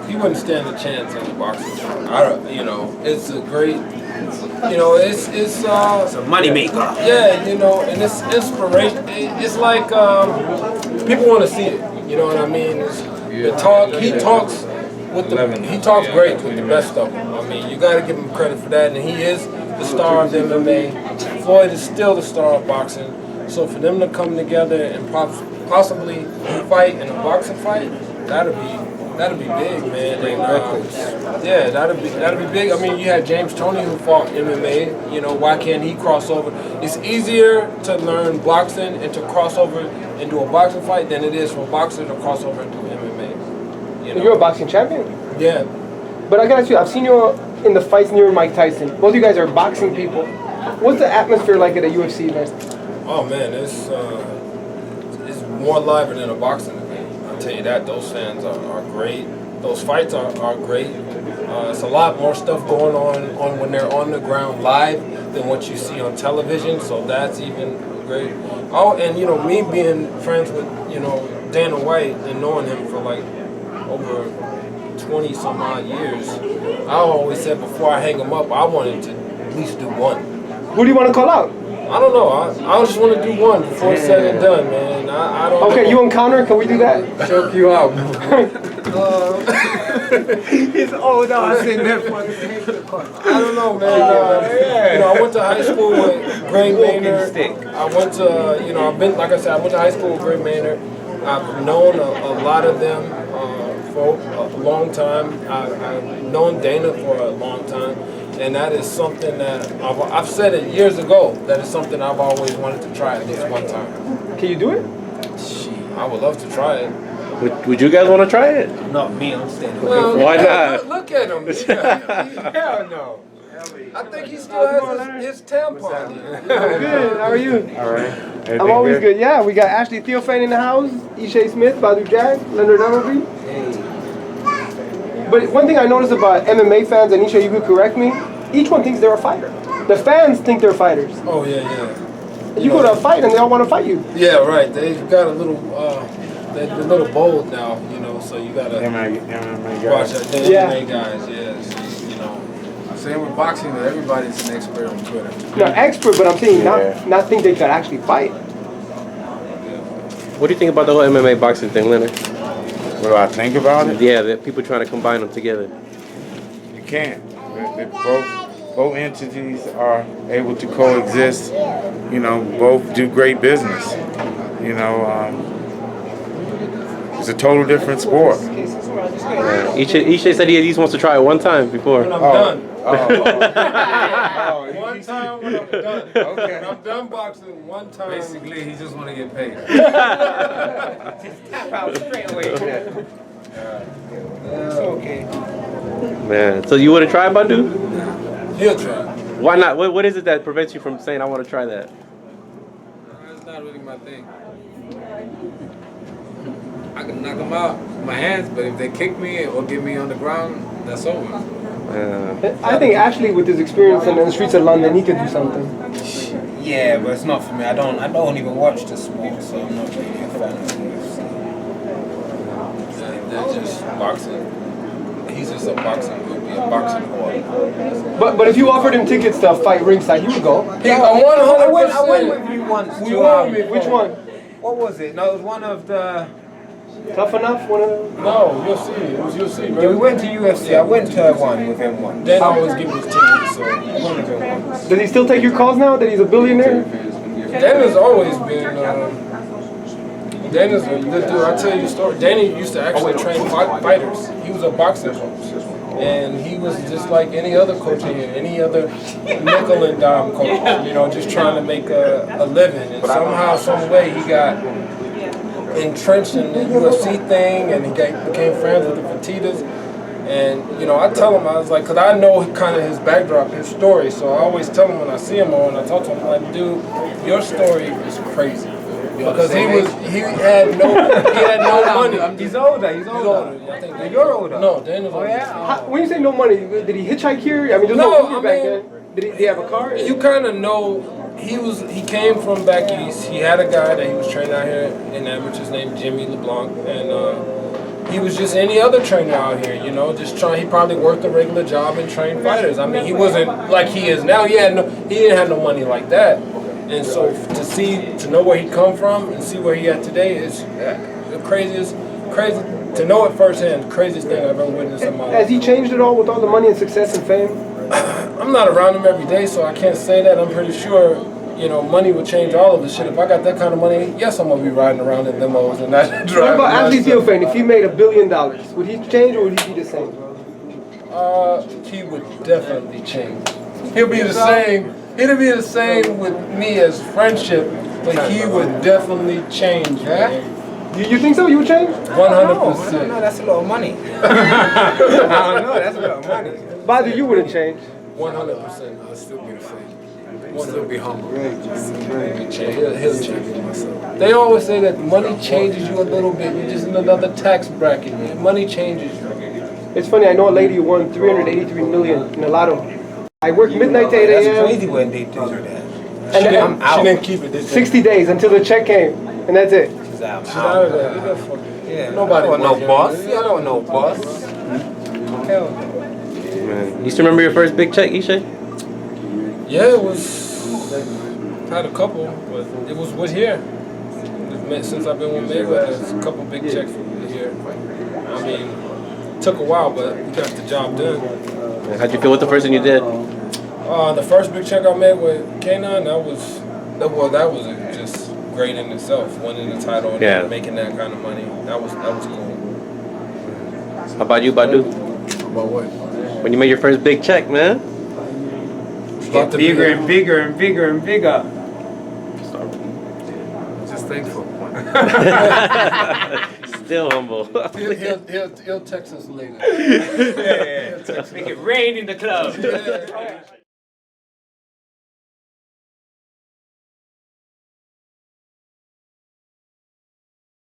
he wouldn't stand a chance in the boxing. It's a great, it's a money maker. Yeah, and it's inspiration. It's like people want to see it. You know what I mean? He talks great with the best of them. I mean, you got to give him credit for that, and he is the star of MMA. Floyd is still the star of boxing. So for them to come together and possibly fight in a boxing fight, that'd be big, man. And, that'd be big. I mean, you had James Toney who fought MMA. Why can't he cross over? It's easier to learn boxing and to cross over into a boxing fight than it is for a boxer to cross over into MMA. You're a boxing champion. Yeah. But I gotta ask you, I've seen you in the fights near Mike Tyson. Both of you guys are boxing people. What's the atmosphere like at a UFC event? Oh man, it's more lively than a boxing event. I'll tell you that. Those fans are great. Those fights are great. It's a lot more stuff going on when they're on the ground live than what you see on television. So that's even great. Oh, and me being friends with Dana White and knowing him for like over 20 some odd years, I always said before I hang him up, I wanted to at least do one. Who do you want to call out? I don't know. I just want to do one before it's said and done, man. I don't know. Okay, you and Connor, can we do that? Choke you out. He's old. I don't know, man. I went to high school with Greg Maynard. I went to, I went to high school with Greg Maynard. I've known a lot of them for a long time. I've known Dana for a long time. And that is something that I've said it years ago. That is something I've always wanted to try at least one time. Can you do it? I would love to try it. Would you guys want to try it? Not me, I'm standing. Well, why not? Look at him. Hell no. I think he still has his tampon. Good. How are you? All right. I'm always good. Yeah, we got Ashley Theophane in the house, Ishe Smith, Badu Jack, Leonard Everby. But one thing I noticed about MMA fans, and Ishe, you could correct me, each one thinks they're a fighter. The fans think they're fighters. Oh, yeah. You go to a fight and they all want to fight you. Yeah, right. They've got a little, they're a little bold now, so you got to watch that. MMA guys, yeah. So, same with boxing, that everybody's an expert on Twitter. No, expert, but I'm saying not think they could actually fight. What do you think about the whole MMA boxing thing, Leonard? What do I think about it? Yeah, that people trying to combine them together. You can't. Both entities are able to coexist. Both do great business. It's a total different sport. Yeah. Ishe said he at least wants to try it one time before. When I'm done. Oh. One time when I'm done. Okay. When I'm done boxing, one time. Basically, he just want to get paid. Just tap out straight away. It's okay. Man, so you want to try it, Badu? He'll try. Why not? What is it that prevents you from saying I want to try that? It's not really my thing. I can knock them out with my hands, but if they kick me or get me on the ground, that's over. I think Ashley, with his experience in the streets of London, he could do something. Yeah, but it's not for me. I don't even watch the sport, so I'm not really a fan of the UFC. They're just boxing. He's just a boxing groupie, a boxing whore. But if you offered him tickets to fight ringside, he would go. I went with you once. Which one? What was it? No, it was one of the... Tough Enough? One of them? No, UFC. It was UFC, man. Yeah, we went to UFC. I went to one with him once. Dan always give his tickets, so I went with him once. Does he still take your calls now that he's a billionaire? Dana's always been... Dana's a good dude. I'll tell you a story. Dana used to actually train fighters. He was a boxing coach. And he was just like any other coach here, any other nickel and dime coach, just trying to make a living. And somehow, some way, he got entrenched in the UFC thing, and he became friends with the Fertittas. And, I tell him, I was like, because I know kind of his backdrop, his story, so I always tell him when I see him or when I talk to him, I'm like, dude, your story is crazy. Because he had no money. He's older. I think you're older. No, Dana's older. When you say no money, did he hitchhike here? I mean, there's no Uber back then. Did he have a car? You kind of know. He came from back east. He had a guy that he was training out here in Average, his name Jimmy LeBlanc, and he was just any other trainer out here, you know, just trying. He probably worked a regular job and trained fighters. I mean, he wasn't like he is now. He didn't have no money like that, and so to know where he come from and see where he at today is the crazy to know it firsthand. Craziest thing I've ever witnessed in my life. Has he changed at all with all the money and success and fame? I'm not around him every day, so I can't say that. I'm pretty sure, you know, money would change all of this shit. If I got that kind of money, yes, I'm gonna be riding around in limos and not driving. What about Anthony Theophane? If he made $1 billion, would he change or would he be the same? He would definitely change. He'll be the same. It'll be the same with me as friendship, but he would definitely change, man. You think so? You would change? 100%. I don't know, that's a lot of money. I don't know, that's a lot of money. Badu, you wouldn't change. 100%. I'll still be the same. I'll still be humble. He'll change. They always say that money changes you a little bit. You're just in another tax bracket. Man. Money changes you. It's funny, I know a lady who won $383 million in a lotto. I worked midnight to 8 a.m. That's crazy when they do that. She didn't keep it. 60 days until the check came, and that's it. She's out. She's out of there. Yeah, Nobody I don't want no wants boss. him. Yeah, I don't want no boss. Hell no. Man. You still remember your first big check, Ishe? Yeah, it was. Had a couple, but it was with here. Since I've been with Mayweather, there's a couple big checks from here. I mean, it took a while, but we got the job done. How'd you feel with the first one you did? The first big check I made with K9, that was just great in itself. Winning the title and making that kind of money, that was cool. How about you, Badu? About what? When you made your first big check, man? Get bigger and bigger and bigger and bigger. Just thankful. Still humble. He'll text us later. Make it rain in the club. Yeah.